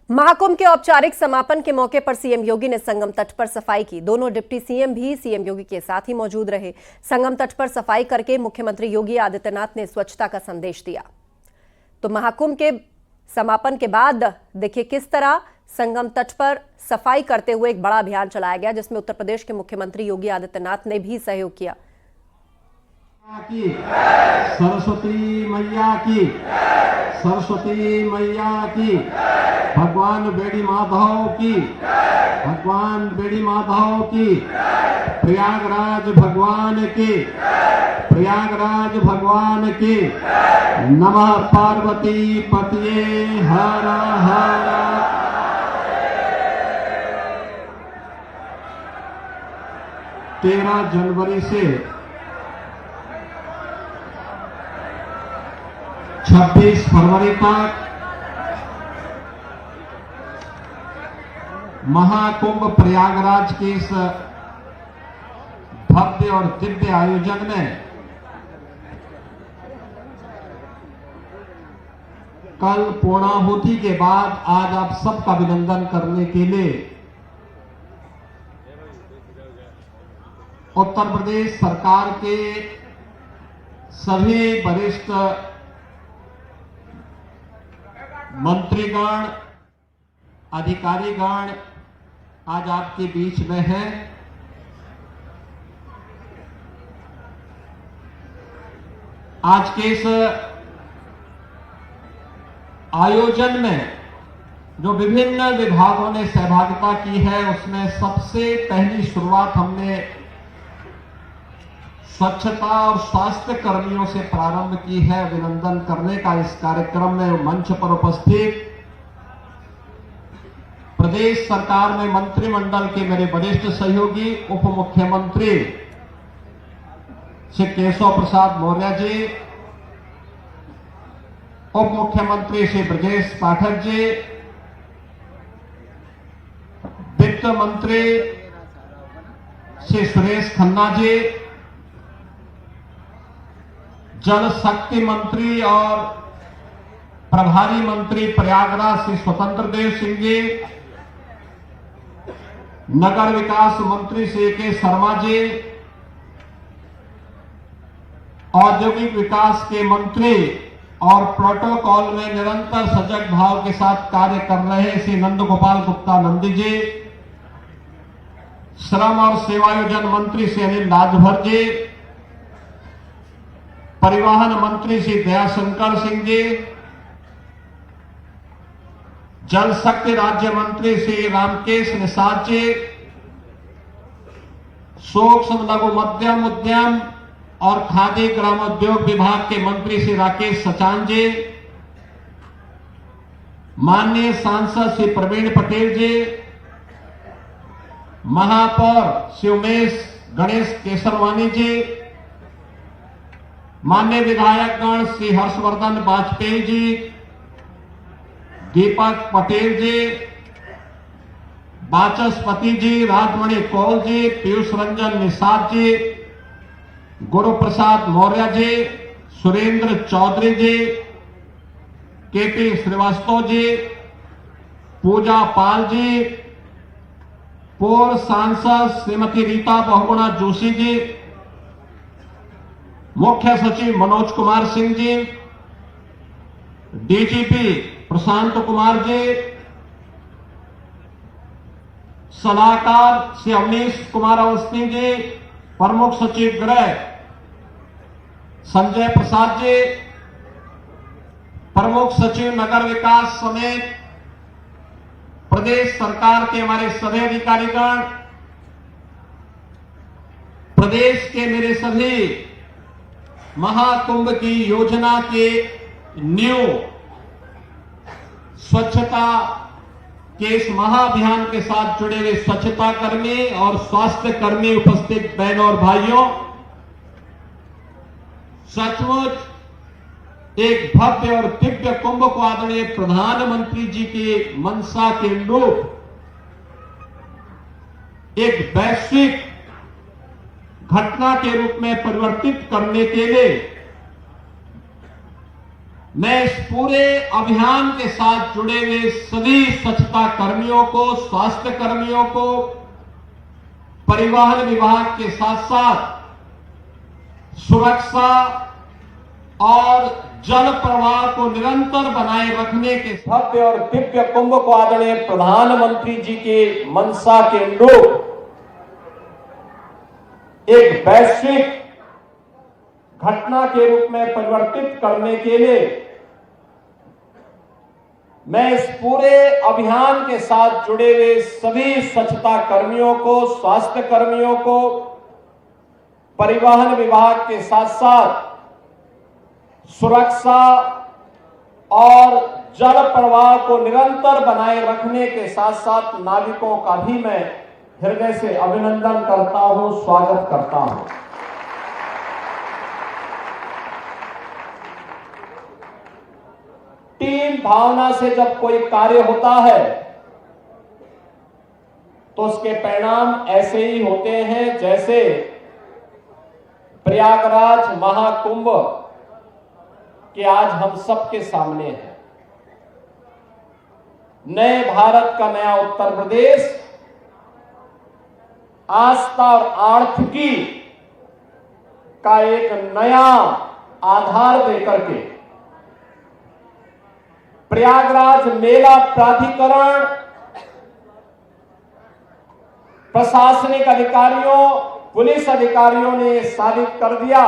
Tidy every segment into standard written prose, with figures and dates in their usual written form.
महाकुंभ के औपचारिक समापन के मौके पर सीएम योगी ने संगम तट पर सफाई की। दोनों डिप्टी सीएम भी सीएम योगी के साथ ही मौजूद रहे। संगम तट पर सफाई करके मुख्यमंत्री योगी आदित्यनाथ ने स्वच्छता का संदेश दिया। तो महाकुंभ के समापन के बाद देखिए किस तरह संगम तट पर सफाई करते हुए एक बड़ा अभियान चलाया गया, जिसमें उत्तर प्रदेश के मुख्यमंत्री योगी आदित्यनाथ ने भी सहयोग किया। सरस्वती मैया की, सरस्वती मैया की, भगवान बेड़ी माधव की, भगवान बेड़ी माधव की, प्रयागराज भगवान की, प्रयागराज भगवान की। नमः पार्वती पतिये हर हर। 13 जनवरी से 26 फरवरी तक महाकुंभ प्रयागराज के इस भव्य और दिव्य आयोजन में कल पूर्णाहुति के बाद आज आप सबका अभिनंदन करने के लिए उत्तर प्रदेश सरकार के सभी वरिष्ठ मंत्रीगण, अधिकारीगण आज आपके बीच में हैं। आज के इस आयोजन में जो विभिन्न विभागों ने सहभागिता की है, उसमें सबसे पहली शुरुआत हमने स्वच्छता और स्वास्थ्य कर्मियों से प्रारंभ की है। अभिनंदन करने का इस कार्यक्रम में मंच पर उपस्थित प्रदेश सरकार में मंत्रिमंडल के मेरे वरिष्ठ सहयोगी उप मुख्यमंत्री श्री केशव प्रसाद मौर्य जी, उप मुख्यमंत्री श्री ब्रजेश पाठक जी, वित्त मंत्री श्री सुरेश खन्ना जी, जल शक्ति मंत्री और प्रभारी मंत्री प्रयागराज श्री स्वतंत्र देव सिंह जी, नगर विकास मंत्री श्री के शर्मा जी, औद्योगिक विकास के मंत्री और प्रोटोकॉल में निरंतर सजग भाव के साथ कार्य कर रहे श्री नंद गोपाल गुप्ता नंदी जी, श्रम और सेवायोजन मंत्री श्री अनिल राजभर जी, परिवहन मंत्री श्री दयाशंकर सिंह जी, जल शक्ति राज्य मंत्री श्री रामकेश निषाद जी, सूक्ष्म लघु मध्यम उद्यम और खादी ग्रामोद्योग विभाग के मंत्री श्री राकेश सचान जी, माननीय सांसद श्री प्रवीण पटेल जी, महापौर श्री उमेश गणेश केसरवानी जी, माननीय विधायकगण श्री हर्षवर्धन वाजपेयी जी, दीपक पटेल जी, वाचस्पति जी, राजमणि कौल जी, पीयूष रंजन निषाद जी, गुरु प्रसाद मौर्य जी, सुरेंद्र चौधरी जी, केपी श्रीवास्तव जी, पूजा पाल जी, पूर्व सांसद श्रीमती रीता बहुगुणा जोशी जी, मुख्य सचिव मनोज कुमार सिंह जी, डीजीपी प्रशांत कुमार जी, सलाहकार श्री अवनीश कुमार अवस्थी जी, प्रमुख सचिव गृह संजय प्रसाद जी, प्रमुख सचिव नगर विकास समेत प्रदेश सरकार के हमारे सभी अधिकारीगण, प्रदेश के मेरे सभी महाकुंभ की योजना के न्यू स्वच्छता के इस महाअभियान के साथ जुड़े हुए स्वच्छता कर्मी और स्वास्थ्य कर्मी, उपस्थित बहनों और भाइयों, सचमुच एक भव्य और दिव्य कुंभ को आदरणीय प्रधानमंत्री जी की मंशा के अनुरूप एक वैश्विक घटना के रूप में परिवर्तित करने के लिए मैं इस पूरे अभियान के साथ जुड़े हुए सभी स्वच्छता कर्मियों को, स्वास्थ्य कर्मियों को, परिवहन विभाग के साथ साथ सुरक्षा और जल प्रवाह को निरंतर बनाए रखने के भव्य और दिव्य कुंभ को आदरणीय प्रधानमंत्री जी की मंशा के अनुरूप एक वैश्विक घटना के रूप में परिवर्तित करने के लिए मैं इस पूरे अभियान के साथ जुड़े हुए सभी स्वच्छता कर्मियों को, स्वास्थ्य कर्मियों को, परिवहन विभाग के साथ साथ सुरक्षा और जल प्रवाह को निरंतर बनाए रखने के साथ साथ नागरिकों का भी मैं हृदय से अभिनंदन करता हूं, स्वागत करता हूं। टीम भावना से जब कोई कार्य होता है तो उसके परिणाम ऐसे ही होते हैं जैसे प्रयागराज महाकुंभ कि आज हम सबके सामने है। नए भारत का नया उत्तर प्रदेश आस्था और आर्थिकी का एक नया आधार देकर के प्रयागराज मेला प्राधिकरण, प्रशासनिक अधिकारियों, पुलिस अधिकारियों ने साबित कर दिया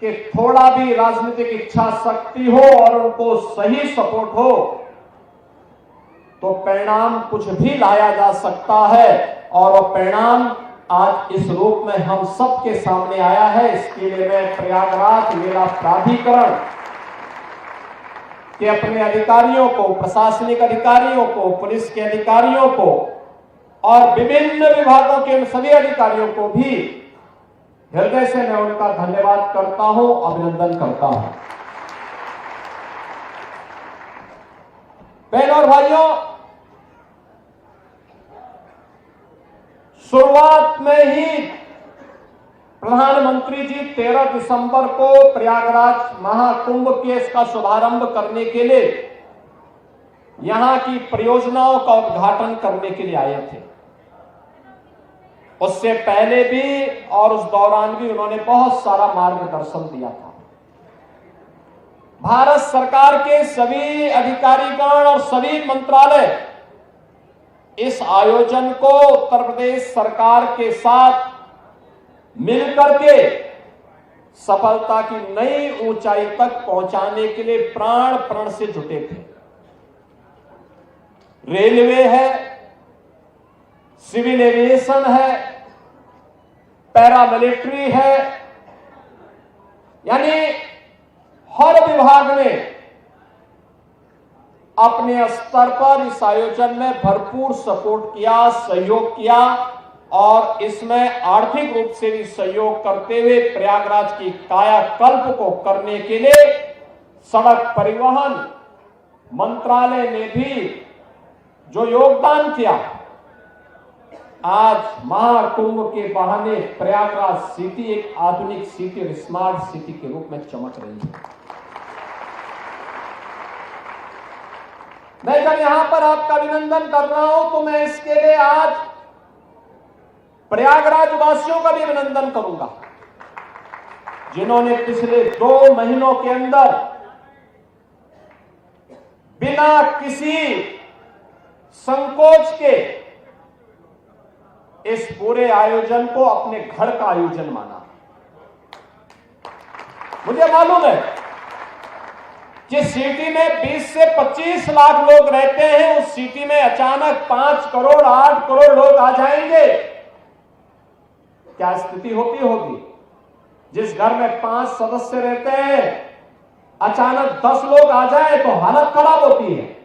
कि थोड़ा भी राजनीतिक इच्छा शक्ति हो और उनको सही सपोर्ट हो तो परिणाम कुछ भी लाया जा सकता है। और वो परिणाम आज इस रूप में हम सबके सामने आया है। इसके लिए मैं प्रयागराज मेला प्राधिकरण के अपने अधिकारियों को, प्रशासनिक अधिकारियों को, पुलिस के अधिकारियों को और विभिन्न विभागों के उन सभी अधिकारियों को भी हृदय से मैं उनका धन्यवाद करता हूं, अभिनंदन करता हूं। बहनों और भाइयों, शुरुआत में ही प्रधानमंत्री जी 13 दिसंबर को प्रयागराज महाकुंभ के इसका शुभारंभ करने के लिए यहां की परियोजनाओं का उद्घाटन करने के लिए आए थे। उससे पहले भी और उस दौरान भी उन्होंने बहुत सारा मार्गदर्शन दिया था। भारत सरकार के सभी अधिकारीगण और सभी मंत्रालय इस आयोजन को उत्तर प्रदेश सरकार के साथ मिलकर के सफलता की नई ऊंचाई तक पहुंचाने के लिए प्राण प्रण से जुटे थे। रेलवे है, सिविल एविएशन है, पैरामिलिट्री है, यानी हर विभाग ने अपने स्तर पर इस आयोजन में भरपूर सपोर्ट किया, सहयोग किया और इसमें आर्थिक रूप से भी सहयोग करते हुए प्रयागराज की कायाकल्प को करने के लिए सड़क परिवहन मंत्रालय ने भी जो योगदान किया, आज महाकुंभ के बहाने प्रयागराज सिटी एक आधुनिक सिटी और स्मार्ट सिटी के रूप में चमक रही है। मैं जब यहां पर आपका अभिनंदन कर रहा हूं तो मैं इसके लिए आज प्रयागराज वासियों का भी अभिनंदन करूंगा, जिन्होंने पिछले 2 महीनों के अंदर बिना किसी संकोच के इस पूरे आयोजन को अपने घर का आयोजन माना। मुझे मालूम है जिस सिटी में 20 से 25 लाख लोग रहते हैं, उस सिटी में अचानक 5 करोड़ 8 करोड़ लोग आ जाएंगे, क्या स्थिति होती होगी। जिस घर में 5 सदस्य रहते हैं, अचानक 10 लोग आ जाए तो हालत खराब होती है।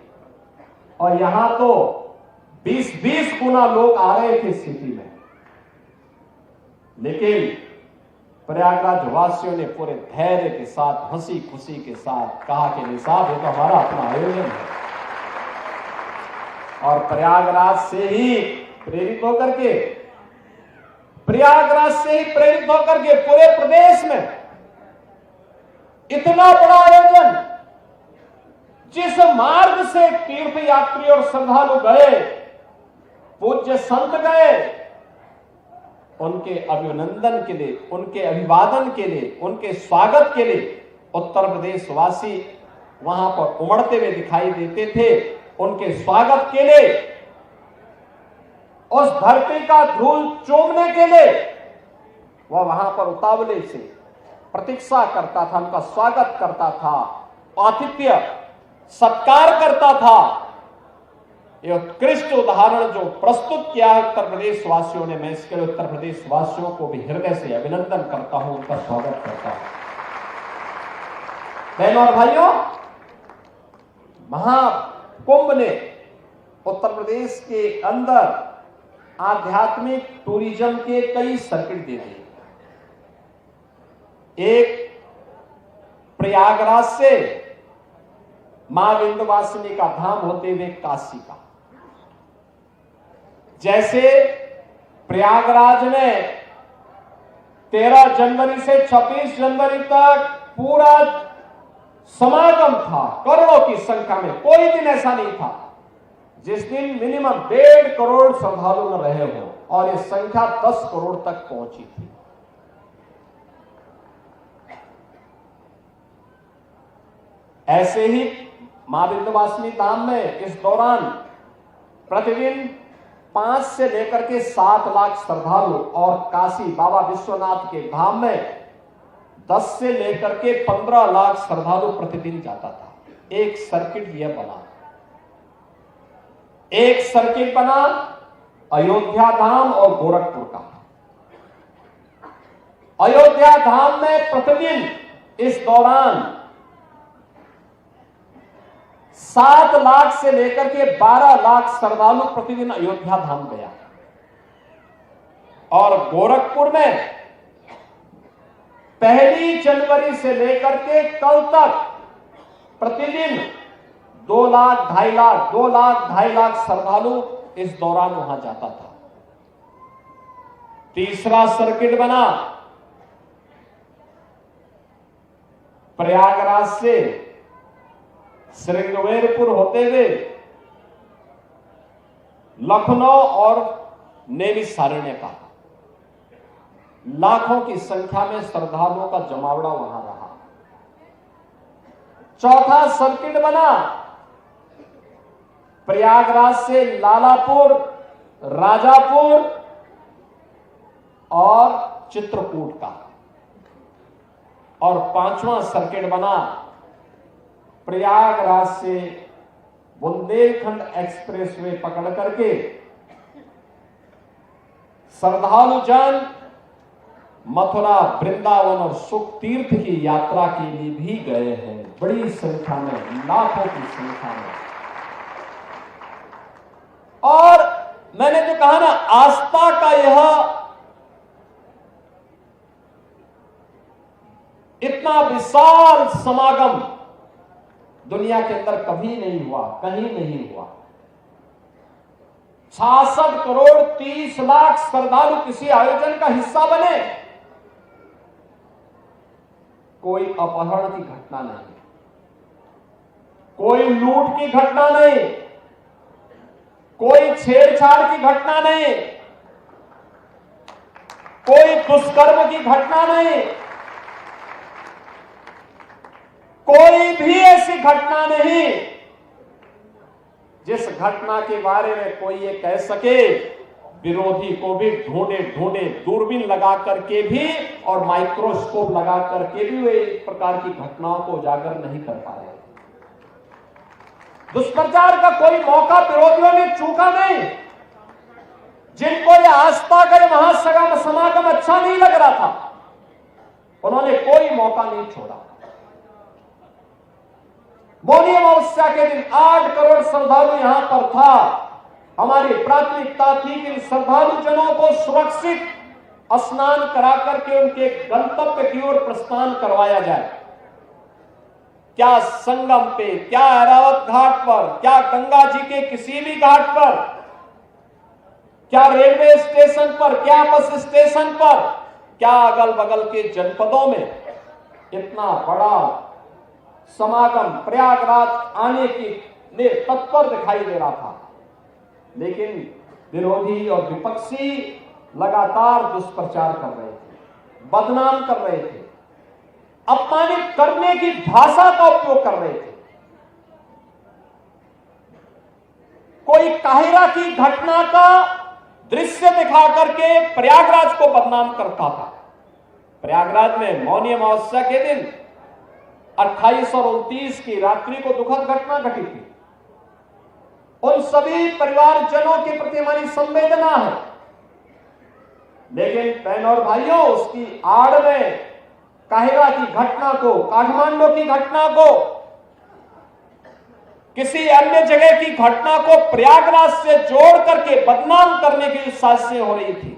और यहां तो 20-20 गुना लोग आ रहे थे सिटी में। लेकिन प्रयागराज वासियों ने पूरे धैर्य के साथ, हंसी खुशी के साथ कहा कि नहीं साहब, ये तो हमारा अपना आयोजन है। और प्रयागराज से ही प्रेरित होकर के पूरे प्रदेश में इतना बड़ा आयोजन, जिस मार्ग से तीर्थ यात्री और श्रद्धालु गए, पूज्य संत गए, उनके अभिनंदन के लिए, उनके अभिवादन के लिए, उनके स्वागत के लिए उत्तर प्रदेश वासी वहां पर उमड़ते हुए दिखाई देते थे। उनके स्वागत के लिए, उस धरती का धूल चूमने के लिए वह वहां पर उतावले से प्रतीक्षा करता था, उनका स्वागत करता था, आतिथ्य सत्कार करता था। यह उत्कृष्ट उदाहरण जो प्रस्तुत किया है उत्तर प्रदेश वासियों ने, मैं इसके लिए उत्तर प्रदेश वासियों को भी हृदय से अभिनंदन करता हूं, उनका स्वागत करता हूं। बहनों और भाइयों, महाकुंभ ने उत्तर प्रदेश के अंदर आध्यात्मिक टूरिज्म के कई सर्किट दे दिए। एक प्रयागराज से मां विंध्यवासिनी का धाम होते हुए काशी का, जैसे प्रयागराज में 13 जनवरी से 26 जनवरी तक पूरा समागम था, करोड़ों की संख्या में। कोई दिन ऐसा नहीं था जिस दिन मिनिमम 1.5 करोड़ श्रद्धालु न रहे हो, और ये संख्या 10 करोड़ तक पहुंची थी। ऐसे ही मां विंध्यवासिनी धाम में इस दौरान प्रतिदिन 5 से लेकर के 7 लाख श्रद्धालु, और काशी बाबा विश्वनाथ के धाम में 10 से लेकर के 15 लाख श्रद्धालु प्रतिदिन जाता था। एक सर्किट यह बना। एक सर्किट बना अयोध्या धाम और गोरखपुर का। अयोध्या धाम में प्रतिदिन इस दौरान 7 लाख से लेकर के 12 लाख श्रद्धालु प्रतिदिन अयोध्या धाम गया, और गोरखपुर में 1 जनवरी से लेकर के कल तक प्रतिदिन 2 लाख 2.5 लाख 2 लाख 2.5 लाख श्रद्धालु इस दौरान वहां जाता था। तीसरा सर्किट बना प्रयागराज से श्रृंगवेरपुर होते हुए लखनऊ और नैमिषारण्य का। लाखों की संख्या में श्रद्धालुओं का जमावड़ा वहां रहा। चौथा सर्किट बना प्रयागराज से लालापुर, राजापुर और चित्रकूट का। और 5वां सर्किट बना प्रयागराज से बुंदेलखंड एक्सप्रेसवे पकड़ करके श्रद्धालु जन मथुरा, वृंदावन और सुख तीर्थ की यात्रा के लिए भी गए हैं, बड़ी संख्या में, लाखों की संख्या में। और मैंने जो कहा ना, आस्था का यह इतना विशाल समागम दुनिया के अंदर कभी नहीं हुआ, कहीं नहीं हुआ। 66 करोड़ 30 लाख श्रद्धालु किसी आयोजन का हिस्सा बने। कोई अपहरण की घटना नहीं, कोई लूट की घटना नहीं, कोई छेड़छाड़ की घटना नहीं, कोई दुष्कर्म की घटना नहीं, कोई भी ऐसी घटना नहीं जिस घटना के बारे में कोई ये कह सके। विरोधी को भी ढूंढे दूरबीन लगा करके भी और माइक्रोस्कोप लगा करके भी वे इस प्रकार की घटनाओं को उजागर नहीं कर पा रहे। दुष्प्रचार का कोई मौका विरोधियों ने चूका नहीं। जिनको ये आस्था का महासगम समागम अच्छा नहीं लग रहा था, उन्होंने कोई मौका नहीं छोड़ा। मौनी अमावस्या के दिन 8 करोड़ श्रद्धालु यहां पर था। हमारी प्राथमिकता थी कि श्रद्धालु जनों को सुरक्षित स्नान करा करके उनके गंतव्य की ओर प्रस्थान करवाया जाए। क्या संगम पे, क्या ऐरावत घाट पर, क्या गंगा जी के किसी भी घाट पर, क्या रेलवे स्टेशन पर, क्या बस स्टेशन पर, क्या अगल बगल के जनपदों में इतना बड़ा समागम प्रयागराज आने की लिए तत्पर दिखाई दे रहा था, लेकिन विरोधी और विपक्षी लगातार दुष्प्रचार कर रहे थे, बदनाम कर रहे थे, अपमानित करने की भाषा का उपयोग कर रहे थे। कोई काहिरा की घटना का दृश्य दिखा करके प्रयागराज को बदनाम करता था। प्रयागराज में मौनी अमावस्या के दिन 28 और 29 की रात्रि को दुखद घटना घटी थी। उन सभी परिवारजनों के प्रति हमारी संवेदना है, लेकिन बहनों और भाइयों, उसकी आड़ में काहिरा की घटना को, काठमांडू की घटना को, किसी अन्य जगह की घटना को प्रयागराज से जोड़ करके बदनाम करने की साजिशें हो रही थी।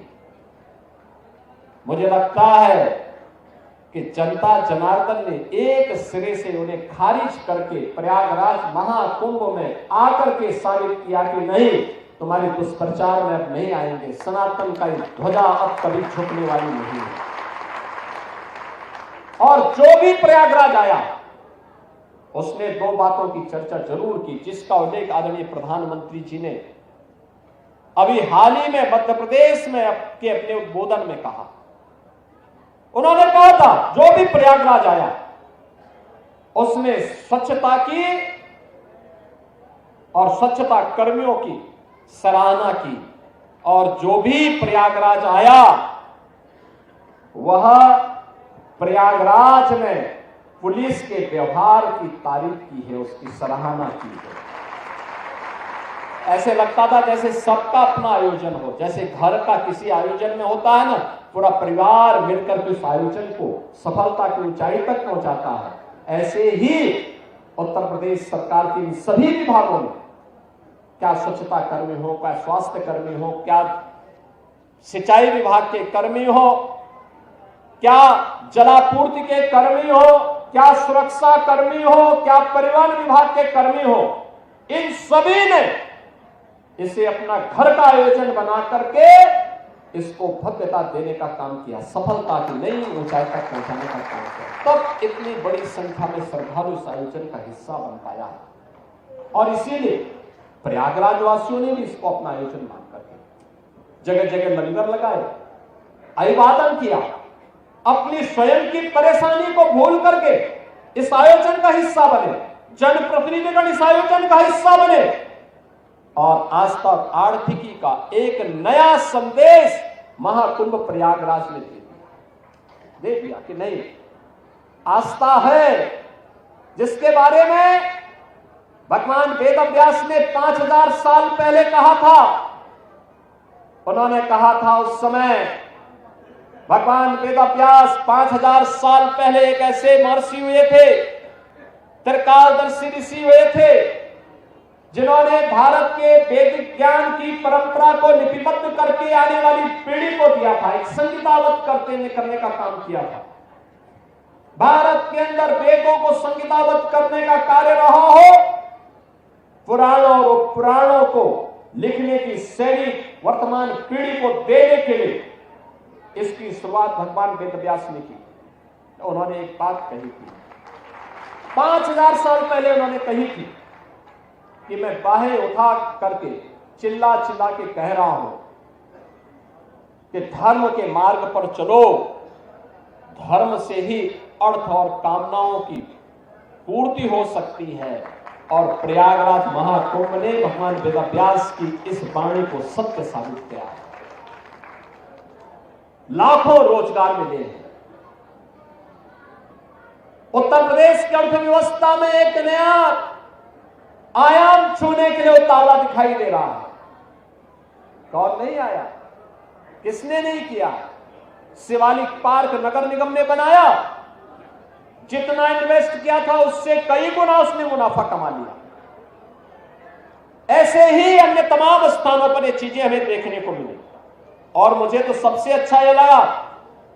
मुझे लगता है कि जनता जनार्दन ने एक सिरे से उन्हें खारिज करके प्रयागराज महाकुंभ में आकर के साबित किया कि नहीं, तुम्हारे दुष्प्रचार में अब नहीं आएंगे, सनातन का ध्वजा अब कभी झुकने वाली नहीं है। और जो भी प्रयागराज आया उसने दो बातों की चर्चा जरूर की, जिसका उल्लेख आदरणीय प्रधानमंत्री जी ने अभी हाल ही में मध्य प्रदेश में अपने उद्बोधन में कहा। उन्होंने कहा था जो भी प्रयागराज आया उसने स्वच्छता की और स्वच्छता कर्मियों की सराहना की, और जो भी प्रयागराज आया वह प्रयागराज में पुलिस के व्यवहार की तारीफ की है, उसकी सराहना की है। ऐसे लगता था जैसे सबका अपना आयोजन हो, जैसे घर का किसी आयोजन में होता है ना, पूरा परिवार मिलकर के उस आयोजन को सफलता की ऊंचाई तक पहुंचाता है। ऐसे ही उत्तर प्रदेश सरकार के सभी विभागों में, क्या स्वच्छता कर्मी हो, क्या स्वास्थ्य कर्मी हो, क्या सिंचाई विभाग के कर्मी हो, क्या जलापूर्ति के कर्मी हो, क्या सुरक्षा कर्मी हो, क्या परिवहन विभाग के कर्मी हो, इन सभी ने इसे अपना घर का आयोजन बना करके इसको भव्यता देने का काम किया, सफलता की नई ऊंचाई तक पहुंचाने का काम किया। तब इतनी बड़ी संख्या में श्रद्धालु इस आयोजन का हिस्सा बन पाया है। और इसीलिए प्रयागराज वासियों ने भी इसको अपना आयोजन मान करके जगह जगह लंगर लगाए, अभिवादन किया, अपनी स्वयं की परेशानी को भूल करके इस आयोजन का हिस्सा बने, जनप्रतिनिधिगण इस आयोजन का हिस्सा बने, और आस्था और आर्थिकी का एक नया संदेश महाकुंभ प्रयागराज में दे दिया कि नहीं, आस्था है जिसके बारे में भगवान वेदव्यास ने 5000 साल पहले कहा था। उन्होंने कहा था उस समय भगवान वेदव्यास 5000 साल पहले एक ऐसे महर्षि हुए थे, त्रिकालदर्शी ऋषि हुए थे, जिन्होंने भारत के वैदिक ज्ञान की परंपरा को लिपिबद्ध करके आने वाली पीढ़ी को दिया था, एक संगीतावत करने का काम किया था। भारत के अंदर वेदों को संगीतावत करने का कार्य रहा हो, पुराणों और पुराणों को लिखने की शैली वर्तमान पीढ़ी को देने के लिए इसकी शुरुआत भगवान वेदव्यास ने की। तो उन्होंने एक बात कही थी 5000 साल पहले, उन्होंने कही थी कि मैं बाहें उठा करके चिल्ला चिल्ला के कह रहा हूं कि धर्म के मार्ग पर चलो, धर्म से ही अर्थ और कामनाओं की पूर्ति हो सकती है। और प्रयागराज महाकुंभ ने भगवान वेदव्यास की इस वाणी को सत्य साबित किया है। लाखों रोजगार मिले हैं। उत्तर प्रदेश की अर्थव्यवस्था में एक नया आयाम छूने के लिए उतावला दिखाई दे रहा है। कौन नहीं आया, किसने नहीं किया? शिवालिक पार्क नगर निगम ने बनाया, जितना इन्वेस्ट किया था उससे कई गुना उसने मुनाफा कमा लिया। ऐसे ही अन्य तमाम स्थानों पर ये चीजें हमें देखने को मिली। और मुझे तो सबसे अच्छा यह लगा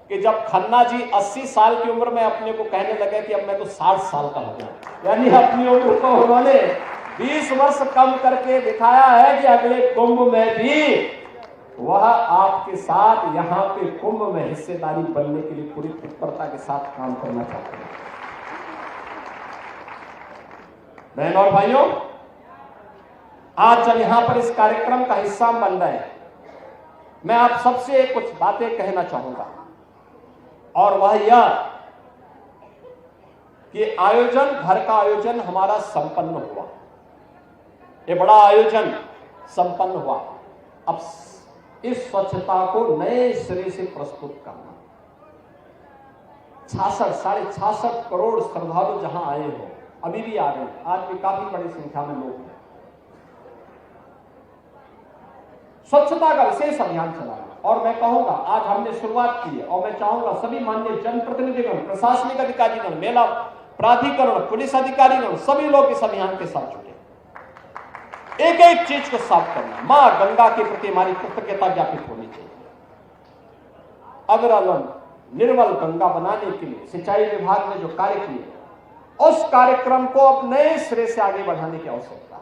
कि जब खन्ना जी 80 साल की उम्र में अपने को कहने लगे कि अब मैं तो 60 साल का हो गया, यानी अपनी उम्र को उन्होंने 20 वर्ष कम करके दिखाया है कि अगले कुंभ में भी वह आपके साथ यहां पे कुंभ में हिस्सेदारी बनने के लिए पूरी तत्परता के साथ काम करना चाहते हैं। बहन और भाइयों, आज जब यहां पर इस कार्यक्रम का हिस्सा बन रहे हैं, मैं आप सबसे कुछ बातें कहना चाहूंगा, और वह यह कि आयोजन, घर का आयोजन हमारा संपन्न हुआ, ये बड़ा आयोजन संपन्न हुआ। अब इस स्वच्छता को नए सिरे से प्रस्तुत करना, 66 करोड़ श्रद्धालु जहां आए हो, अभी भी आ रहे हैं, आज भी काफी बड़ी संख्या में लोग हैं। स्वच्छता का विशेष अभियान चलाना, और मैं कहूंगा आज हमने शुरुआत की है, और मैं चाहूंगा सभी माननीय जनप्रतिनिधिगण, प्रशासनिक अधिकारीगण, मेला प्राधिकरण, पुलिस अधिकारीगण, सभी लोग इस अभियान के साथ जुटे। एक एक चीज को साफ करना, मां गंगा के प्रति हमारी कृतज्ञता ज्ञापित होनी चाहिए। अविरल निर्मल गंगा बनाने के लिए सिंचाई विभाग ने जो कार्य किए, उस कार्यक्रम को अब नए सिरे से आगे बढ़ाने की आवश्यकता है।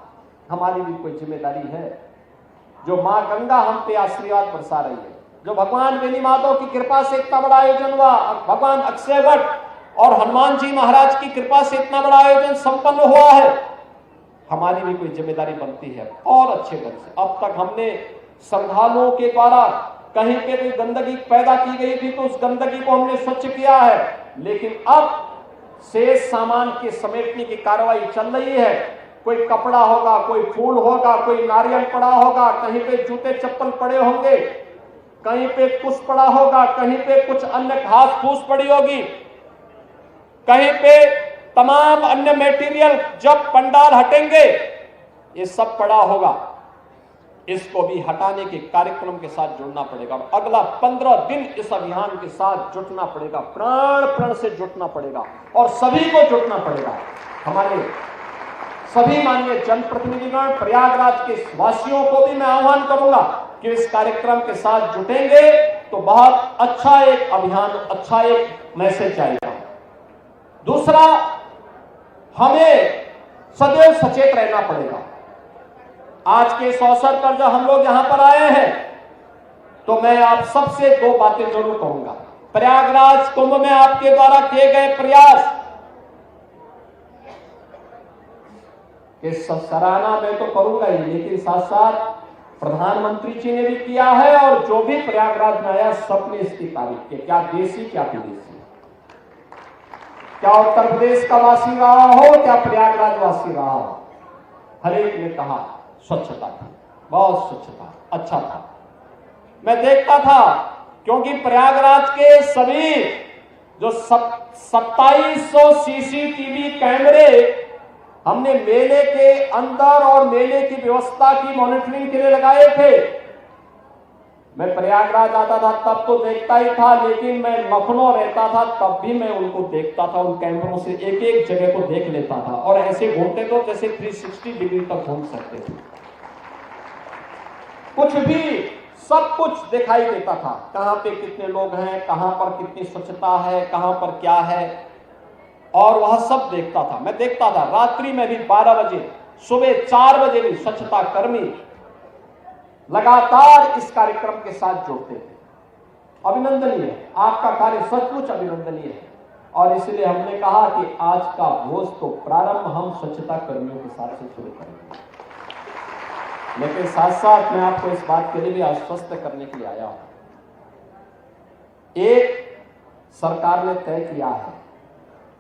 हमारी भी कोई जिम्मेदारी है। जो मां गंगा हम पे आशीर्वाद बरसा रही है, जो भगवान बेनी माधव की कृपा से इतना बड़ा आयोजन हुआ, भगवान अक्षयवट और हनुमान जी महाराज की कृपा से इतना बड़ा आयोजन संपन्न हुआ है, हमारी भी कोई जिम्मेदारी बनती है और अच्छे ढंग से। अब तक हमने श्रद्धालुओं के द्वारा कहीं पे कोई गंदगी पैदा की गई थी तो उस गंदगी को हमने स्वच्छ किया है, लेकिन अब शेष सामान के समेटने की कार्रवाई चल रही है। कोई कपड़ा होगा, कोई फूल होगा, कोई नारियल पड़ा होगा, कहीं पे जूते चप्पल पड़े होंगे, कहीं पे कुछ पड़ा होगा, कहीं पे कुछ अन्य घास फूस पड़ी होगी, कहीं पे तमाम अन्य मटेरियल, जब पंडाल हटेंगे ये सब पड़ा होगा, इसको भी हटाने के कार्यक्रम के साथ जुड़ना पड़ेगा। अगला 15 दिन इस अभियान के साथ जुटना पड़ेगा, प्राण प्रण से जुटना पड़ेगा और सभी को जुटना पड़ेगा। हमारे सभी माननीय जनप्रतिनिधिगण, प्रयागराज के वासियों को भी मैं आह्वान करूंगा कि इस कार्यक्रम के साथ जुटेंगे तो बहुत अच्छा एक अभियान, अच्छा एक मैसेज जाएगा। दूसरा, हमें सदैव सचेत रहना पड़ेगा। आज के इस अवसर पर जब हम लोग यहां पर आए हैं तो मैं आप सबसे दो बातें जरूर कहूंगा। प्रयागराज कुंभ में आपके द्वारा किए गए प्रयास के सराहना मैं तो करूंगा ही, लेकिन साथ साथ प्रधानमंत्री जी ने भी किया है और जो भी प्रयागराज में आया सबने इसकी तारीफ की। क्या देसी क्या विदेशी, क्या उत्तर प्रदेश का वासी रहा हो, क्या प्रयागराज वासी रहा हो, हर एक ने कहा स्वच्छता थी, बहुत स्वच्छता, अच्छा था। मैं देखता था क्योंकि प्रयागराज के सभी जो 2700 सीसीटीवी कैमरे हमने मेले के अंदर और मेले की व्यवस्था की मॉनिटरिंग के लिए लगाए थे। मैं प्रयागराज आता था तब तो देखता ही था, लेकिन मैं लखनऊ रहता था तब भी मैं उनको देखता था, उन कैमरों से एक एक जगह को देख लेता था और ऐसे घूमते तो जैसे 360 डिग्री तक घूम सकते थे। कुछ भी, सब कुछ दिखाई देता था, कहां पे कितने लोग हैं, कहां पर कितनी स्वच्छता है, कहां पर क्या है, और वह सब देखता था। मैं देखता था रात्रि में भी 12 बजे, सुबह 4 बजे भी स्वच्छता कर्मी लगातार इस कार्यक्रम के साथ जुड़ते थे। अभिनंदनीय है, आपका कार्य सचमुच अभिनंदनीय है और इसलिए हमने कहा कि आज का भोज तो प्रारंभ हम स्वच्छता कर्मियों के साथ से शुरू करेंगे। लेकिन साथ साथ मैं आपको इस बात के लिए भी आश्वस्त करने के लिए आया हूं। एक सरकार ने तय किया है,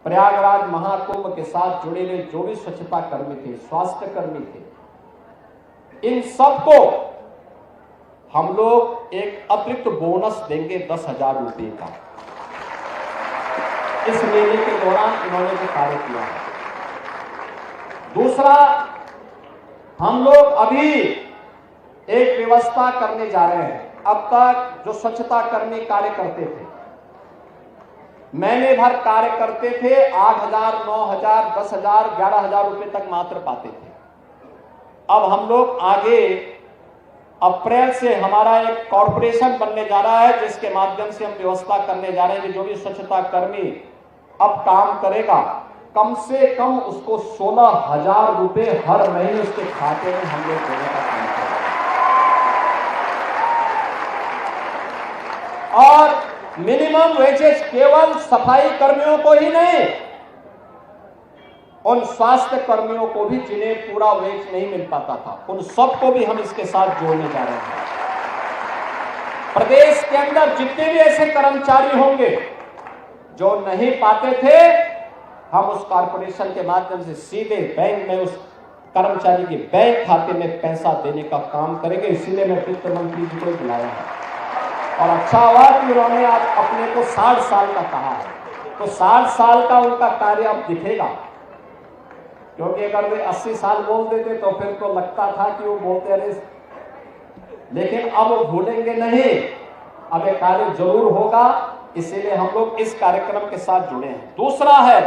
प्रयागराज महाकुंभ के साथ जुड़े हुए जो भी स्वच्छता कर्मी थे, स्वास्थ्य कर्मी थे, इन सबको हम लोग एक अतिरिक्त बोनस देंगे 10,000 रुपए का। इस मेले के दौरान इन्होंने जो कार्य किया है। दूसरा, हम लोग अभी एक व्यवस्था करने जा रहे हैं। अब तक जो स्वच्छता कर्मी कार्य करते थे, महीने भर कार्य करते थे, 8,000, 9,000, 10,000, 11,000 रुपए तक मात्र पाते थे। अब हम लोग आगे अप्रैल से हमारा एक कॉर्पोरेशन बनने जा रहा है, जिसके माध्यम से हम व्यवस्था करने जा रहे हैं कि जो भी स्वच्छता कर्मी अब काम करेगा, कम से कम उसको 16,000 रुपए हर महीने उसके खाते में हम लोग देने का काम करेंगे। मिनिमम वेजेस केवल सफाई कर्मियों को ही नहीं, उन स्वास्थ्य कर्मियों को भी जिन्हें पूरा वेज नहीं मिल पाता था, उन सबको भी हम इसके साथ जोड़ने जा रहे हैं। प्रदेश के अंदर जितने भी ऐसे कर्मचारी होंगे जो नहीं पाते थे, हम उस कॉर्पोरेशन के माध्यम से सीधे बैंक में उस कर्मचारी के बैंक खाते में पैसा देने का काम करेंगे। इसीलिए मैं वित्त मंत्री जी को बुलाया है और अच्छा हुआ कि उन्होंने आप अपने को 60 साल का कहा है, तो 60 साल का उनका कार्य अब दिखेगा, क्योंकि अगर वे 80 साल बोल देते तो फिर तो लगता था कि वो बोलते रहे, लेकिन अब वो भूलेंगे नहीं, अब एक कार्य जरूर होगा। इसीलिए हम लोग इस कार्यक्रम के साथ जुड़े हैं। दूसरा है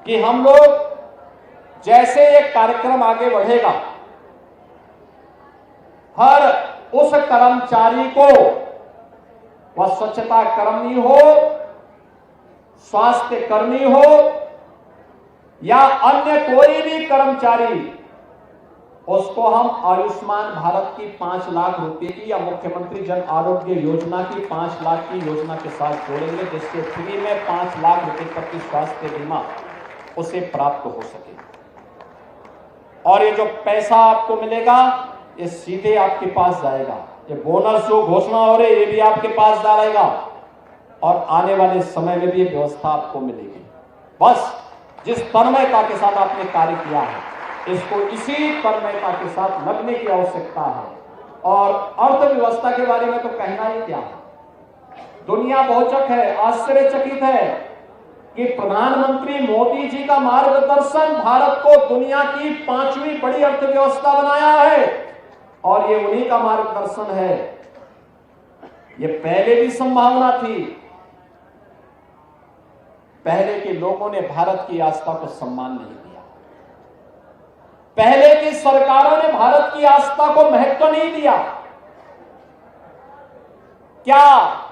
कि हम लोग जैसे एक कार्यक्रम आगे बढ़ेगा, हर उस कर्मचारी को, वह स्वच्छता कर्मी हो, स्वास्थ्य कर्मी हो या अन्य कोई भी कर्मचारी, उसको हम आयुष्मान भारत की 5 लाख रुपए की या मुख्यमंत्री जन आरोग्य योजना की 5 लाख की योजना के साथ जोड़ेंगे, जिसके फ्री में 5 लाख रुपए तक की स्वास्थ्य बीमा उसे प्राप्त हो सके। और ये जो पैसा आपको मिलेगा ये सीधे आपके पास जाएगा। ये बोनस जो घोषणा हो रही है ये भी आपके पास जाएगा और आने वाले समय में भी ये व्यवस्था आपको मिलेगी। बस जिस तन्मयता के साथ आपने कार्य किया है, इसको इसी तन्मयता के साथ लगने की आवश्यकता है। और अर्थव्यवस्था के बारे में तो कहना ही क्या है, दुनिया बहुचक है, आश्चर्यचकित है कि प्रधानमंत्री मोदी जी का मार्गदर्शन भारत को दुनिया की 5वीं बड़ी अर्थव्यवस्था बनाया है, और ये उन्हीं का मार्गदर्शन है। ये पहले भी संभावना थी, पहले के लोगों ने भारत की आस्था को सम्मान नहीं दिया, पहले की सरकारों ने भारत की आस्था को महत्व नहीं दिया। क्या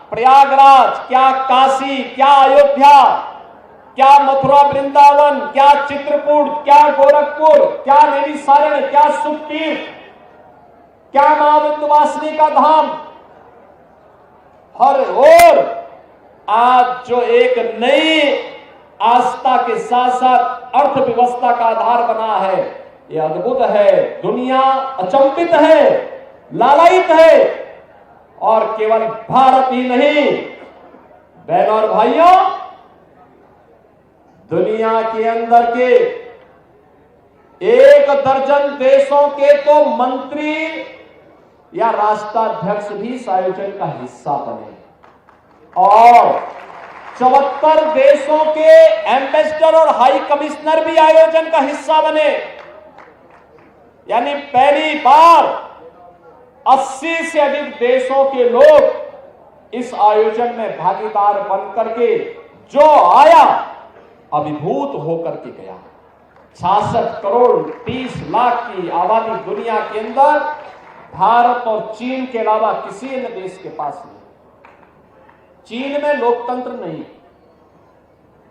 प्रयागराज, क्या काशी, क्या अयोध्या, क्या मथुरा वृंदावन, क्या चित्रकूट, क्या गोरखपुर, क्या नैमिषारण्य, क्या सुखतीर्थ, क्या मां विंध्यवासिनी का धाम, हर ओर आज जो एक नई आस्था के साथ साथ अर्थव्यवस्था का आधार बना है, ये अद्भुत है। दुनिया अचंभित है, लालायित है, और केवल भारत ही नहीं, बहनों और भाइयों, दुनिया के अंदर के 1 दर्जन देशों के तो मंत्री या राष्ट्राध्यक्ष भी इस आयोजन का हिस्सा बने और 74 देशों के एम्बेसडर और हाई कमिश्नर भी आयोजन का हिस्सा बने। यानी पहली बार 80 से अधिक देशों के लोग इस आयोजन में भागीदार बनकर के जो आया अभिभूत होकर के गया। 66 करोड़ 30 लाख की आबादी दुनिया के अंदर भारत और चीन के अलावा किसी अन्य देश के पास नहीं। चीन में लोकतंत्र नहीं,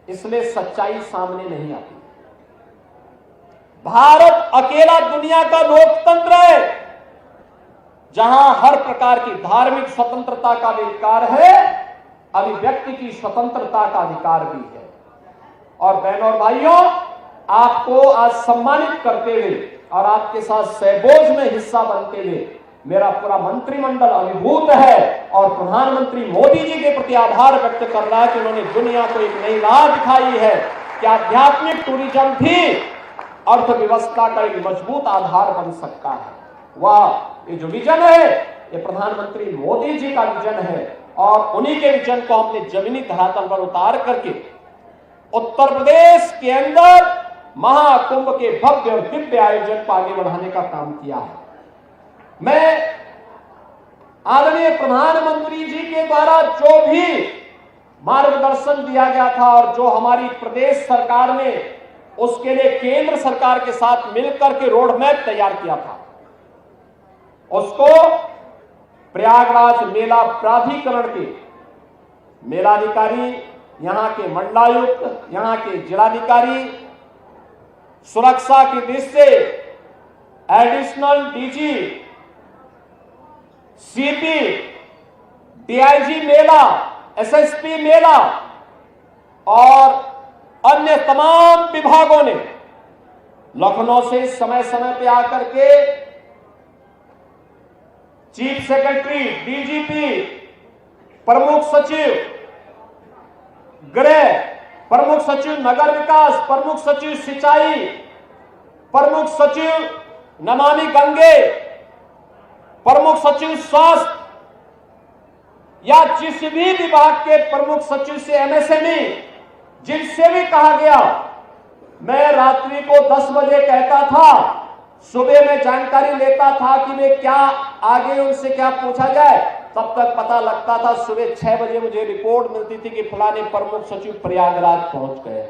इसलिए सच्चाई सामने नहीं आती। भारत अकेला दुनिया का लोकतंत्र है जहां हर प्रकार की धार्मिक स्वतंत्रता का अधिकार है, अभिव्यक्ति की स्वतंत्रता का अधिकार भी है। और बहनों और भाइयों, आपको आज सम्मानित करते हुए और आपके साथ सहभोज में हिस्सा बनते हुए मेरा पूरा मंत्रिमंडल अभिभूत है और प्रधानमंत्री मोदी जी के प्रति आभार व्यक्त कर रहा है कि उन्होंने दुनिया को एक नई राह दिखाई है कि आध्यात्मिक टूरिज्म भी अर्थव्यवस्था का एक मजबूत आधार बन सकता है। वह ये जो विजन है ये प्रधानमंत्री मोदी जी का विजन है और उन्हीं के विजन को हमने जमीनी धरातल पर उतार करके उत्तर प्रदेश के अंदर महाकुंभ के भव्य और दिव्य आयोजन को आगे बढ़ाने का काम किया है। मैं आदरणीय प्रधानमंत्री जी के द्वारा जो भी मार्गदर्शन दिया गया था और जो हमारी प्रदेश सरकार ने उसके लिए केंद्र सरकार के साथ मिलकर के रोड मैप तैयार किया था, उसको प्रयागराज मेला प्राधिकरण के मेलाधिकारी, यहां के मंडलायुक्त, यहां के जिलाधिकारी, सुरक्षा की दृष्टि से एडिशनल डीजी, सीपी, डीआईजी मेला एसएसपी मेला और अन्य तमाम विभागों ने लखनऊ से समय समय पे आकर के चीफ सेक्रेटरी, डीजीपी, प्रमुख सचिव गृह, प्रमुख सचिव नगर विकास, प्रमुख सचिव सिंचाई, प्रमुख सचिव नमामि गंगे, प्रमुख सचिव स्वास्थ्य या जिस भी विभाग के प्रमुख सचिव से एमएसएमई, जिनसे भी कहा गया, मैं रात्रि को 10 बजे कहता था, सुबह में जानकारी लेता था कि वे क्या आगे उनसे क्या पूछा जाए, तब तक पता लगता था सुबह 6 बजे मुझे रिपोर्ट मिलती थी कि फलाने प्रमुख सचिव प्रयागराज पहुंच गए।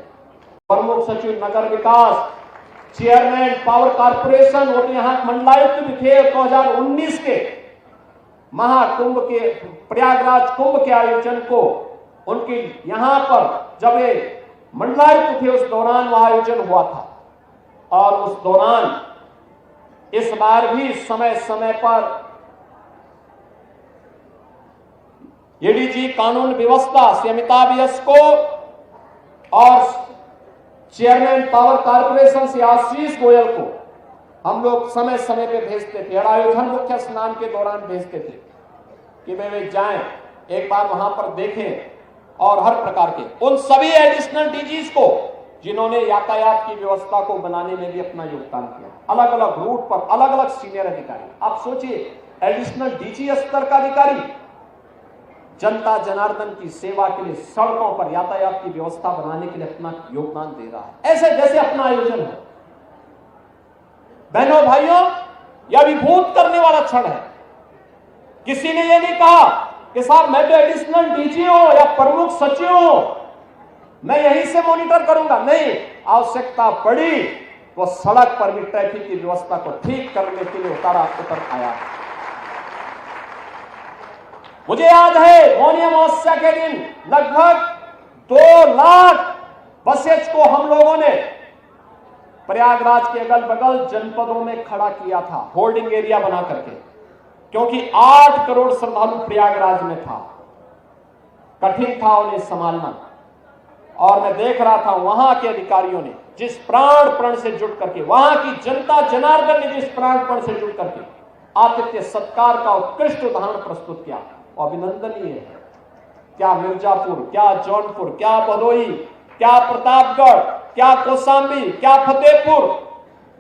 प्रमुख सचिव नगर विकास, चेयरमैन पावर कारपोरेशन, वो यहां मंडलायुक्त भी थे। 2019 के महाकुंभ के प्रयागराज कुंभ के आयोजन को उनकी यहां पर जब ये मंडलायुक्त थे उस दौरान वह आयोजन हुआ था। और उस दौरान इस बार भी समय समय पर एडीजी कानून व्यवस्था श्री अमिताभ यस को और chairman power corporation Shri Ashish Goyal को हम लोग समय समय पे भेजते थे और आयोजन मुख्य स्नान के दौरान भेजते थे कि वे जाएं, एक बार वहां पर देखें। और हर प्रकार के उन सभी एडिशनल डीजीज को जिन्होंने यातायात की व्यवस्था को बनाने में भी अपना योगदान किया, अलग अलग रूट पर अलग अलग सीनियर अधिकारी। आप सोचिए, एडिशनल डीजी स्तर का अधिकारी जनता जनार्दन की सेवा के लिए सड़कों पर यातायात की व्यवस्था बनाने के लिए अपना योगदान दे रहा है। ऐसे जैसे अपना आयोजन है। बहनों भाइयों, यह विभूत करने वाला क्षण है। किसी ने यह नहीं कहा कि साहब मैं तो एडिशनल डीजी हूं या प्रमुख सचिव हूं, मैं यहीं से मॉनिटर करूंगा। नहीं, आवश्यकता पड़ी तो सड़क पर भी ट्रैफिक की व्यवस्था को ठीक करने के लिए उतर आया। मुझे याद है मौनी अमावस्या के दिन लगभग 2 लाख बसेज को हम लोगों ने प्रयागराज के अगल बगल जनपदों में खड़ा किया था, होल्डिंग एरिया बना करके, क्योंकि 8 करोड़ श्रद्धालु प्रयागराज में था। कठिन था उन्हें संभालना। और मैं देख रहा था वहां के अधिकारियों ने जिस प्राण प्रण से जुट करके, वहां की जनता जनार्दन ने जिस प्राण प्रण से जुट करके आतिथ्य सत्कार का उत्कृष्ट उदाहरण प्रस्तुत किया, अभिनंदनीय है। क्या मिर्जापुर, क्या जौनपुर, क्या भदोही, क्या प्रतापगढ़, क्या कौशाम्बी, क्या फतेहपुर,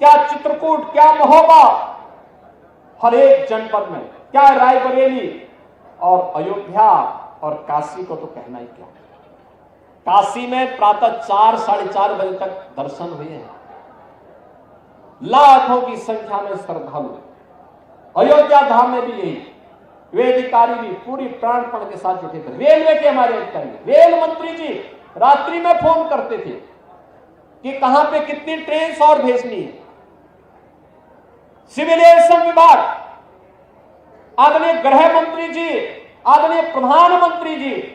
क्या चित्रकूट, क्या महोबा, हर एक जनपद में, क्या रायबरेली और अयोध्या और काशी को तो कहना ही क्या। काशी में प्रातः 4 साढ़े 4 बजे तक दर्शन हुए हैं, लाखों की संख्या में श्रद्धालु। अयोध्या धाम में भी यही, वे अधिकारी भी पूरी प्राणपण के साथ जुटे थे। रेलवे के हमारे अधिकारी, रेल मंत्री जी रात्रि में फोन करते थे कि कहां पे कितनी ट्रेन और भेजनी है। सिविल एविएशन विभाग, आदरणीय गृह मंत्री जी, आदरणीय प्रधानमंत्री जी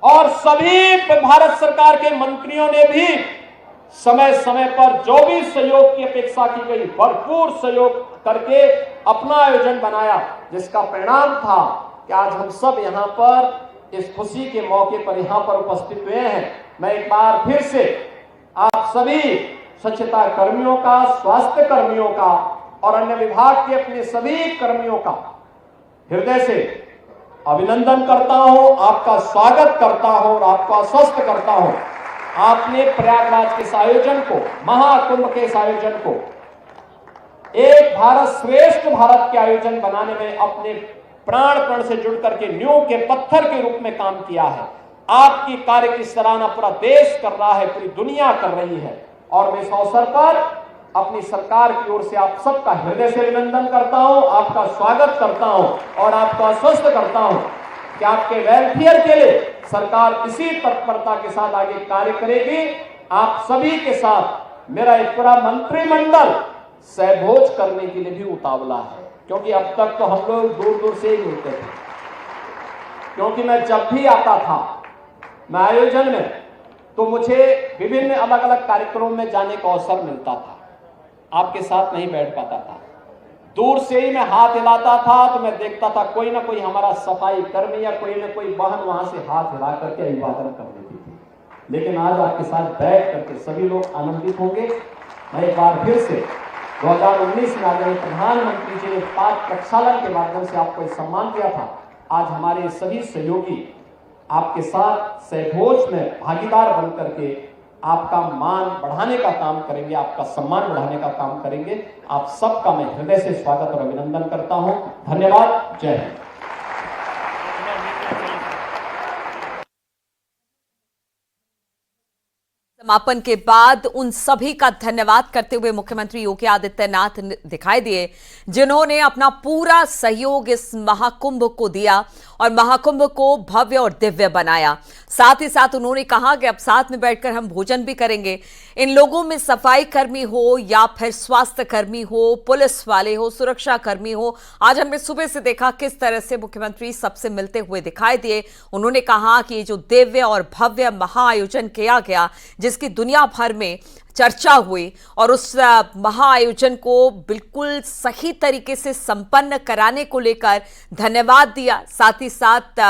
और सभी भारत सरकार के मंत्रियों ने भी समय समय पर जो भी सहयोग की अपेक्षा की गई, भरपूर सहयोग करके अपना आयोजन बनाया, जिसका परिणाम था कि आज हम सब यहां पर इस खुशी के मौके पर यहां पर उपस्थित हुए हैं। मैं एक बार फिर से आप सभी स्वच्छता कर्मियों का, स्वास्थ्य कर्मियों का और अन्य विभाग के अपने सभी कर्मियों का हृदय से अभिनंदन करता हूं, आपका स्वागत करता हूं और आपको आश्वस्त करता हूं। आपने प्रयागराज के इस आयोजन को, महाकुंभ के इस आयोजन को एक भारत श्रेष्ठ भारत के आयोजन बनाने में अपने प्राण से जुड़ करके नींव के पत्थर के रूप में काम किया है। आपकी कार्य की सराहना पूरा देश कर रहा है, पूरी दुनिया कर रही है। और मैं इस अवसर पर अपनी सरकार की ओर से आप सबका हृदय से अभिनंदन करता हूं, आपका स्वागत करता हूं और आपको आश्वस्त करता हूं कि आपके वेलफेयर के लिए सरकार इसी तत्परता के साथ आगे कार्य करेगी। आप सभी के साथ मेरा एक पूरा मंत्रिमंडल सहभोज करने के लिए भी उतावला है, क्योंकि अब तक तो हम लोग दूर दूर से ही मिलते थे। क्योंकि मैं जब भी आता था मैं आयोजन में, तो मुझे विभिन्न अलग अलग कार्यक्रमों में जाने का अवसर मिलता था, आपके साथ नहीं बैठ पाता था। दूर से ही मैं हाथ हिलाता था तो मैं देखता था कोई ना कोई हमारा सफाई कर्मी या कोई ना कोई बहन वहां से हाथ हिला करके अभिवादन कर देती थी। लेकिन आज आपके साथ बैठ करके सभी लोग आनंदित होंगे। मैं एक बार फिर से 2019 में आदरणीय प्रधानमंत्री जी ने पाक प्रक्षालन के माध्यम से आपको सम्मान दिया था। आज हमारे सभी सहयोगी आपके साथ सहभोज में भागीदार बन करके आपका मान बढ़ाने का काम करेंगे, आपका सम्मान बढ़ाने का काम करेंगे। आप सबका मैं हृदय से स्वागत और अभिनंदन करता हूं। धन्यवाद। जय हिंद। समापन के बाद उन सभी का धन्यवाद करते हुए मुख्यमंत्री योगी आदित्यनाथ दिखाई दिए जिन्होंने अपना पूरा सहयोग इस महाकुंभ को दिया और महाकुंभ को भव्य और दिव्य बनाया। साथ ही साथ उन्होंने कहा कि अब साथ में बैठकर हम भोजन भी करेंगे। इन लोगों में सफाई कर्मी हो या फिर स्वास्थ्य कर्मी हो, पुलिस वाले हो, सुरक्षा कर्मी हो, आज हमने सुबह से देखा किस तरह से मुख्यमंत्री सबसे मिलते हुए दिखाई दिए। उन्होंने कहा कि ये जो दिव्य और भव्य महाआयोजन किया गया जिसकी दुनिया भर में चर्चा हुई और उस महाआयोजन को बिल्कुल सही तरीके से संपन्न कराने को लेकर धन्यवाद दिया। साथ ही साथ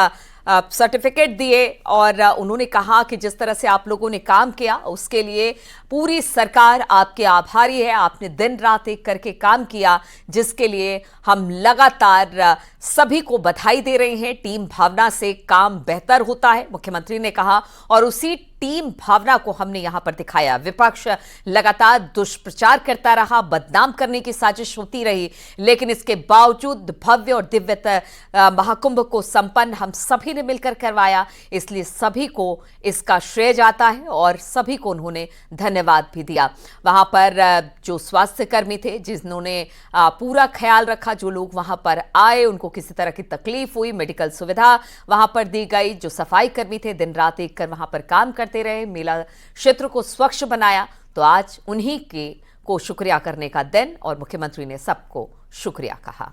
सर्टिफिकेट दिए और उन्होंने कहा कि जिस तरह से आप लोगों ने काम किया उसके लिए पूरी सरकार आपके आभारी है। आपने दिन रात एक करके काम किया जिसके लिए हम लगातार सभी को बधाई दे रहे हैं। टीम भावना से काम बेहतर होता है, मुख्यमंत्री ने कहा, और उसी टीम भावना को हमने यहां पर दिखाया। विपक्ष लगातार दुष्प्रचार करता रहा, बदनाम करने की साजिश होती रही, लेकिन इसके बावजूद भव्य और दिव्य महाकुंभ को संपन्न हम सभी ने मिलकर करवाया। इसलिए सभी को इसका श्रेय जाता है और सभी को उन्होंने धन्यवाद भी दिया। वहां पर जो स्वास्थ्य कर्मी थे जिन्होंने पूरा ख्याल रखा, जो लोग वहां पर आए उनको किसी तरह की तकलीफ हुई, मेडिकल सुविधा वहां पर दी गई। जो सफाई कर्मी थे दिन रात एक कर वहां पर काम करते रहे, मेला क्षेत्र को स्वच्छ बनाया। तो आज उन्हीं के को शुक्रिया करने का दिन और मुख्यमंत्री ने सबको शुक्रिया कहा।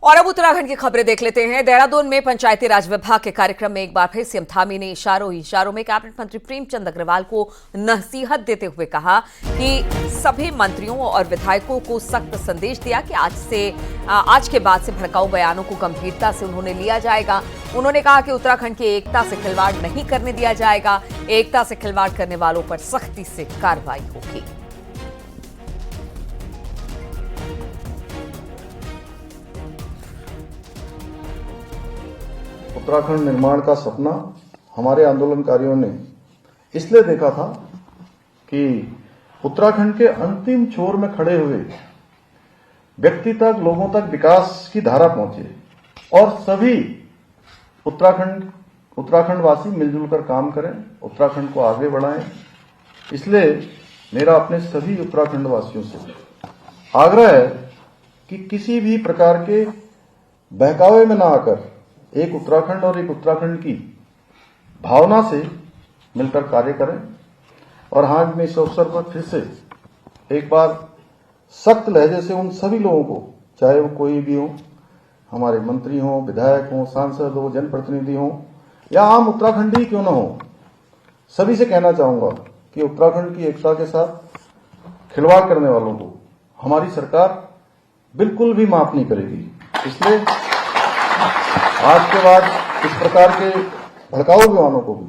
और अब उत्तराखंड की खबरें देख लेते हैं। देहरादून में पंचायती राज विभाग के कार्यक्रम में एक बार फिर सीएम धामी ने इशारों में कैबिनेट मंत्री प्रेमचंद अग्रवाल को नसीहत देते हुए कहा कि सभी मंत्रियों और विधायकों को सख्त संदेश दिया कि आज के बाद से भड़काऊ बयानों को गंभीरता से उन्होंने लिया जाएगा। उन्होंने कहा कि उत्तराखंड की एकता से खिलवाड़ नहीं करने दिया जाएगा। एकता से खिलवाड़ करने वालों पर सख्ती से कार्रवाई होगी। उत्तराखंड निर्माण का सपना हमारे आंदोलनकारियों ने इसलिए देखा था कि उत्तराखंड के अंतिम छोर में खड़े हुए व्यक्ति तक, लोगों तक विकास की धारा पहुंचे और सभी उत्तराखंडवासी मिलजुल कर काम करें, उत्तराखंड को आगे बढ़ाएं। इसलिए मेरा अपने सभी उत्तराखंडवासियों से आग्रह है कि किसी भी प्रकार के बहकावे में न आकर एक उत्तराखंड और एक उत्तराखंड की भावना से मिलकर कार्य करें। और आज मैं इस अवसर पर फिर से एक बार सख्त लहजे से उन सभी लोगों को, चाहे वो कोई भी हो, हमारे मंत्री हो, विधायक हो, सांसद हो, जनप्रतिनिधि हो या आम उत्तराखंडी क्यों न हो, सभी से कहना चाहूंगा कि उत्तराखंड की एकता के साथ खिलवाड़ करने वालों को हमारी सरकार बिल्कुल भी माफ नहीं करेगी। इसलिए आज के बाद इस प्रकार के भड़काऊ बयानों को भी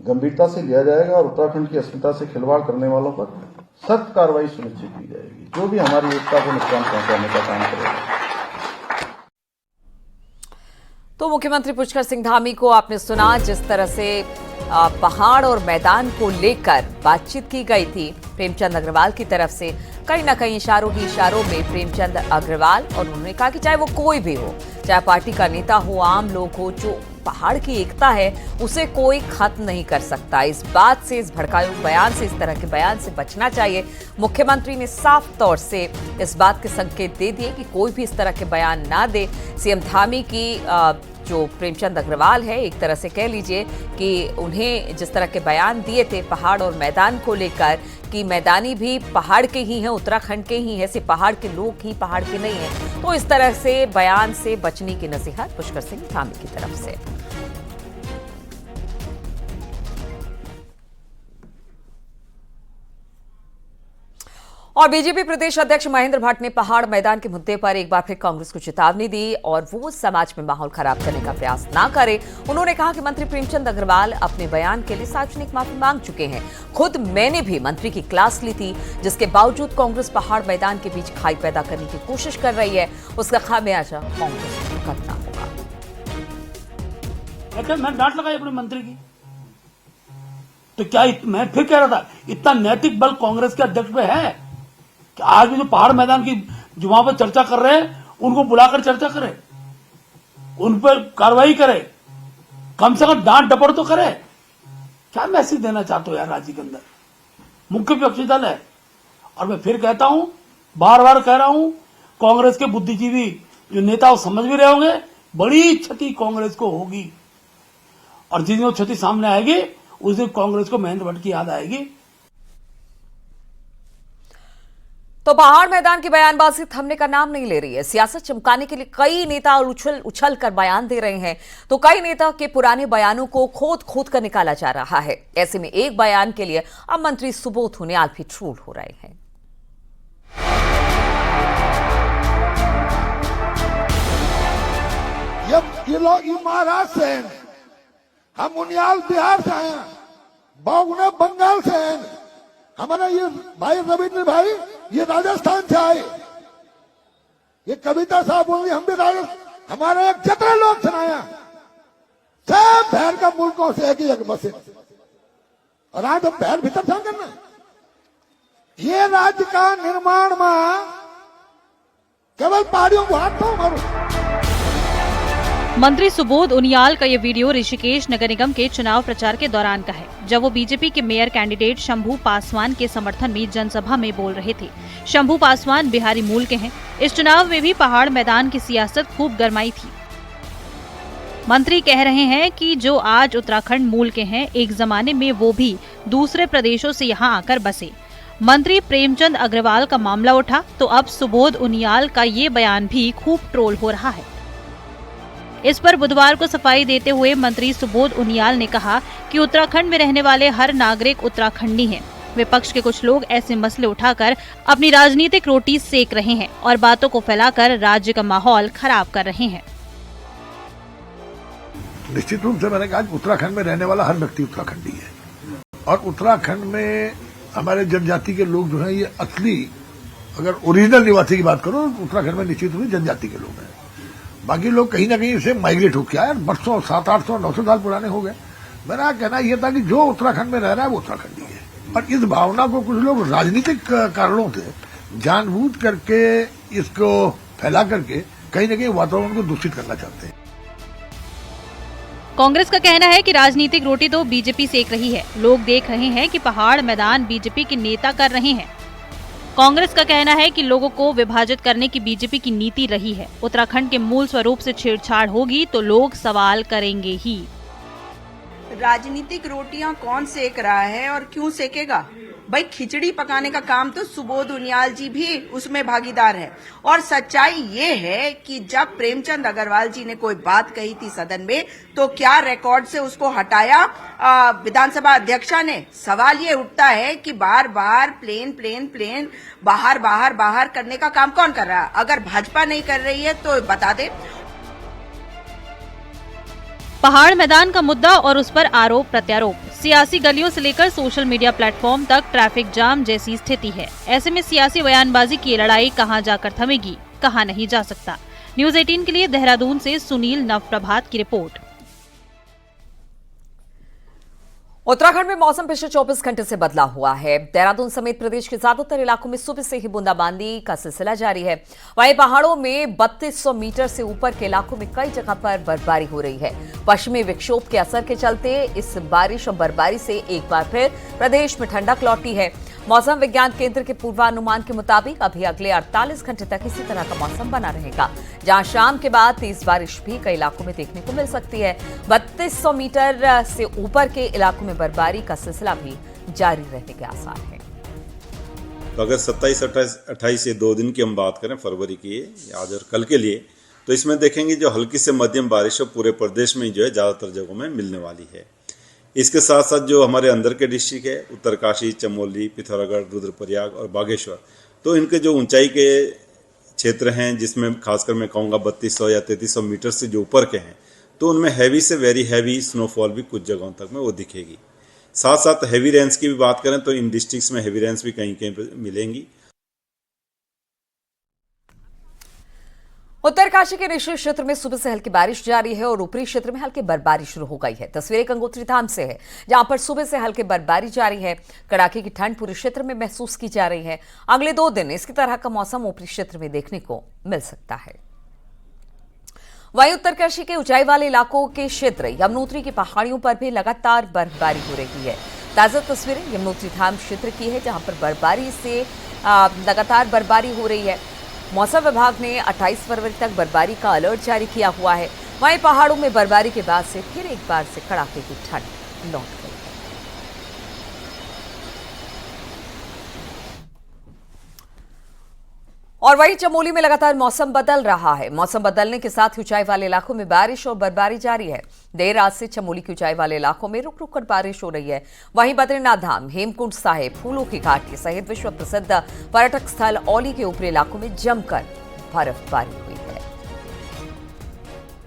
गंभीरता से लिया जाएगा और उत्तराखंड की अस्मिता से खिलवाड़ करने वालों पर सख्त कार्रवाई सुनिश्चित की जाएगी, जो भी हमारी एकता को नुकसान पहुंचाने का काम करेगा। तो मुख्यमंत्री पुष्कर सिंह धामी को आपने सुना, जिस तरह से पहाड़ और मैदान को लेकर बातचीत की गई थी प्रेमचंद अग्रवाल की तरफ से। कहीं ना कहीं इशारों में प्रेमचंद अग्रवाल, और उन्होंने कहा कि चाहे वो कोई भी हो, चाहे पार्टी का नेता हो, आम लोग हो, जो पहाड़ की एकता है उसे कोई खत्म नहीं कर सकता। इस बात से, इस भड़काऊ बयान से, इस तरह के बयान से बचना चाहिए। मुख्यमंत्री ने साफ तौर से इस बात के संकेत दे दिए कि कोई भी इस तरह के बयान ना दे। सीएम धामी की जो प्रेमचंद अग्रवाल है, एक तरह से कह लीजिए कि उन्हें जिस तरह के बयान दिए थे पहाड़ और मैदान को लेकर कि मैदानी भी पहाड़ के ही हैं, उत्तराखंड के ही हैं, सिर्फ पहाड़ के लोग ही पहाड़ के नहीं हैं, तो इस तरह से बयान से बचने की नसीहत पुष्कर सिंह धामी की तरफ से। और बीजेपी प्रदेश अध्यक्ष महेंद्र भट्ट ने पहाड़ मैदान के मुद्दे पर एक बार फिर कांग्रेस को चेतावनी दी और वो समाज में माहौल खराब करने का प्रयास ना करे। उन्होंने कहा कि मंत्री प्रेमचंद अग्रवाल अपने बयान के लिए सार्वजनिक माफी मांग चुके हैं। खुद मैंने भी मंत्री की क्लास ली थी, जिसके बावजूद कांग्रेस पहाड़ मैदान के बीच खाई पैदा करने की कोशिश कर रही है, उसका खामियाजा कांग्रेस को भुगतना होगा। मैं डांट लगाई अपने मंत्री की, तो क्या मैं फिर कह रहा था इतना नैतिक बल कांग्रेस के अध्यक्ष पे है कि आज भी जो पहाड़ मैदान की जो वहां पर चर्चा कर रहे हैं उनको बुलाकर चर्चा करे, उन पर कार्रवाई करे, कम से कम डांट डपट तो करे। क्या मैसेज देना चाहते हो यार राज्य के अंदर? मुख्य विपक्षी दल है। और मैं फिर कहता हूं, बार बार कह रहा हूं, कांग्रेस के बुद्धिजीवी जो नेता समझ भी रहे होंगे बड़ी क्षति कांग्रेस को होगी, और जिस दिन वो क्षति सामने आएगी उस दिन कांग्रेस को महेंद्र भट्ट की याद आएगी। तो पहाड़ मैदान की बयानबाजी थमने का नाम नहीं ले रही है। सियासत चमकाने के लिए कई नेता उछल कर बयान दे रहे हैं, तो कई नेता के पुराने बयानों को खोद कर निकाला जा रहा है। ऐसे में एक बयान के लिए अब मंत्री सुबोध उनियाल भी ट्रोल हो रहे हैं। ये लोग महाराष्ट्र से हैं, हम उनियाल बिहार से हैं, बागुना बंगाल से हैं, हमारा ये भाई रविंद्र भाई ये राजस्थान से आए, ये कविता साहब बोली हम भी राजस्थान, हमारे एक जितने लोग सुनाया सब भैर का मुल्कों से एक ही एक बसे, और आज हम भैर भीतर था करना। ये राज्य का निर्माण में केवल पहाड़ियों को हाथ तो मारो। मंत्री सुबोध उनियाल का ये वीडियो ऋषिकेश नगर निगम के चुनाव प्रचार के दौरान का है, जब वो बीजेपी के मेयर कैंडिडेट शंभू पासवान के समर्थन में जनसभा में बोल रहे थे। शंभू पासवान बिहारी मूल के हैं। इस चुनाव में भी पहाड़ मैदान की सियासत खूब गरमाई थी। मंत्री कह रहे हैं कि जो आज उत्तराखंड मूल के हैं, एक जमाने में वो भी दूसरे प्रदेशों से यहाँ आकर बसे। मंत्री प्रेमचंद अग्रवाल का मामला उठा तो अब सुबोध उनियाल का ये बयान भी खूब ट्रोल हो रहा है। इस पर बुधवार को सफाई देते हुए मंत्री सुबोध उनियाल ने कहा कि उत्तराखंड में रहने वाले हर नागरिक उत्तराखंडी हैं। विपक्ष के कुछ लोग ऐसे मसले उठाकर अपनी राजनीतिक रोटी सेक रहे हैं और बातों को फैलाकर राज्य का माहौल खराब कर रहे हैं। निश्चित रूप से मैंने कहा उत्तराखंड में रहने वाला हर व्यक्ति उत्तराखंडी है, और उत्तराखंड में हमारे जनजाति के लोग जो हैं ये असली, अगर ओरिजिनल निवासी की बात करो उत्तराखंड में निश्चित रूप से जनजाति के लोग हैं। बाकी लोग कहीं ना कहीं से माइग्रेट होकर आए, बरसों 700-800 900 साल पुराने हो गए। मेरा कहना यह था कि जो उत्तराखंड में रह रहा है वो उत्तराखंडी है, और इस भावना को कुछ लोग राजनीतिक कारणों से जानबूझ करके इसको फैला करके कहीं ना कहीं वातावरण को दूषित करना चाहते हैं। कांग्रेस का कहना है कि राजनीतिक रोटी तो बीजेपी सेक रही है। लोग देख रहे हैं कि पहाड़ मैदान बीजेपी के नेता कर रहे हैं। कांग्रेस का कहना है कि लोगों को विभाजित करने की बीजेपी की नीति रही है। उत्तराखंड के मूल स्वरूप से छेड़छाड़ होगी तो लोग सवाल करेंगे ही। राजनीतिक रोटियां कौन सेक रहा है और क्यों सेकेगा? भाई खिचड़ी पकाने का काम तो सुबोध उनियाल जी भी उसमें भागीदार है। और सच्चाई ये है कि जब प्रेमचंद अग्रवाल जी ने कोई बात कही थी सदन में, तो क्या रिकॉर्ड से उसको हटाया विधानसभा अध्यक्षा ने? सवाल ये उठता है कि बार बार प्लेन बाहर करने का काम कौन कर रहा है? अगर भाजपा नहीं कर रही है तो बता दे। पहाड़ मैदान का मुद्दा और उस पर आरोप प्रत्यारोप, सियासी गलियों से लेकर सोशल मीडिया प्लेटफॉर्म तक ट्रैफिक जाम जैसी स्थिति है। ऐसे में सियासी बयानबाजी की लड़ाई कहां जाकर थमेगी, कहां नहीं जा सकता। न्यूज़ 18 के लिए देहरादून से सुनील नवप्रभात की रिपोर्ट। उत्तराखंड में मौसम पिछले 24 घंटे से बदला हुआ है। देहरादून समेत प्रदेश के ज्यादातर इलाकों में सुबह से ही बूंदाबांदी का सिलसिला जारी है। वहीं पहाड़ों में 3200 मीटर से ऊपर के इलाकों में कई जगह पर बर्फबारी हो रही है। पश्चिमी विक्षोभ के असर के चलते इस बारिश और बर्फबारी से एक बार फिर प्रदेश में ठंडक लौटी है। मौसम विज्ञान केंद्र के पूर्वानुमान के मुताबिक अभी अगले 48 घंटे तक इसी तरह का मौसम बना रहेगा, जहां शाम के बाद तेज बारिश भी कई इलाकों में देखने को मिल सकती है। 3200 मीटर से ऊपर के इलाकों में बर्फबारी का सिलसिला भी जारी रहने के आसार हैं। तो अगर 27, 28 ये 2 दिन की हम बात करें फरवरी की, आज और कल के लिए, तो इसमें देखेंगे जो हल्की से मध्यम बारिश पूरे प्रदेश में जो है ज़्यादातर जगहों में मिलने वाली है। इसके साथ साथ जो हमारे अंदर के डिस्ट्रिक्ट है, उत्तरकाशी, चमोली, पिथौरागढ़, रुद्रप्रयाग और बागेश्वर, तो इनके जो ऊंचाई के क्षेत्र हैं, जिसमें खासकर मैं कहूँगा 3200 या 3300 मीटर से जो ऊपर के हैं, तो उनमें हैवी से वेरी हैवी स्नोफॉल भी कुछ जगहों तक में वो दिखेगी। साथ साथ हैवी रेन्स की भी बात करें तो इन डिस्ट्रिक्ट्स में हैवी रेन्स भी कहीं कहीं पर मिलेंगी। उत्तरकाशी के निचले क्षेत्र में सुबह से हल्की बारिश जारी है और ऊपरी क्षेत्र में हल्की बर्फबारी शुरू हो गई है। तस्वीरें गंगोत्री धाम से है, जहां पर सुबह से हल्की बर्फबारी जारी है। कड़ाके की ठंड पूरे क्षेत्र में महसूस की जा रही है। अगले 2 दिन इसी तरह का मौसम ऊपरी क्षेत्र में देखने को मिल सकता है। वहीं उत्तरकाशी के ऊंचाई वाले इलाकों के क्षेत्र यमुनोत्री की पहाड़ियों पर भी लगातार बर्फबारी हो रही है। ताजा तस्वीरें यमुनोत्री धाम क्षेत्र की है, जहां पर बर्फबारी से लगातार बर्फबारी हो रही है। मौसम विभाग ने 28 फरवरी तक बर्फबारी का अलर्ट जारी किया हुआ है। वहीं पहाड़ों में बर्फबारी के बाद से फिर एक बार से कड़ाके की ठंड लौट गई है। और वहीं चमोली में लगातार मौसम बदल रहा है। मौसम बदलने के साथ ऊंचाई वाले इलाकों में बारिश और बर्फबारी जारी है। देर रात से चमोली की ऊंचाई वाले इलाकों में रुक रुक कर बारिश हो रही है। वहीं बद्रीनाथ धाम, हेमकुंड साहिब, फूलों की घाटी सहित विश्व प्रसिद्ध पर्यटक स्थल औली के ऊपरी इलाकों में जमकर बर्फबारी हुई है।